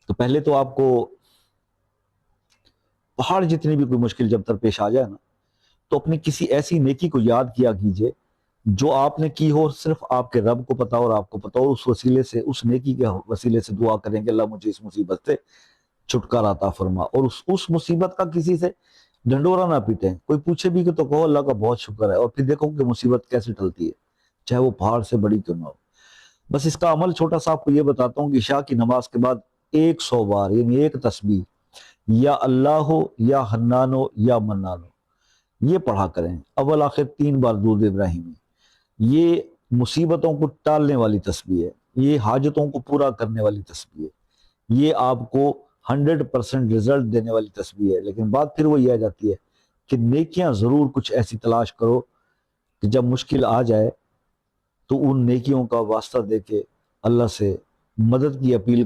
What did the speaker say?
تو پہلے تو آپ کو پہاڑ جتنی بھی کوئی مشکل جب تک پیش آ جائے نا، تو اپنی کسی ایسی نیکی کو یاد کیا کیجئے جو آپ نے کی ہو، صرف آپ کے رب کو پتا اور آپ کو پتا ہو، اس وسیلے سے، اس نیکی کے وسیلے سے دعا کریں کہ اللہ مجھے اس مصیبت سے چھٹکارا عطا فرما، اور اس مصیبت کا کسی سے ڈنڈورا نہ پیٹیں، کوئی پوچھے بھی کہ تو کہو اللہ کا بہت شکر ہے، اور پھر دیکھو کہ مصیبت کیسے ٹلتی ہے، چاہے وہ پہاڑ سے بڑی کیوں نہ ہو۔ بس اس کا عمل چھوٹا سا آپ کو یہ بتاتا ہوں کہ عشاء کی نماز کے بعد 100 بار، یعنی ایک تسبیح، یا اللہ ہو یا حنان ہو یا منان ہو، یہ پڑھا کریں، اول آخر 3 بار درود ابراہیمی۔ یہ مصیبتوں کو ٹالنے والی تسبیح ہے، یہ حاجتوں کو پورا کرنے والی تسبیح ہے، یہ آپ کو 100% رزلٹ دینے والی تسبیح ہے۔ لیکن بات پھر وہی آ جاتی ہے کہ نیکیاں ضرور کچھ ایسی تلاش کرو کہ جب مشکل آ جائے تو ان نیکیوں کا واسطہ دے کے اللہ سے مدد کی اپیل کرو۔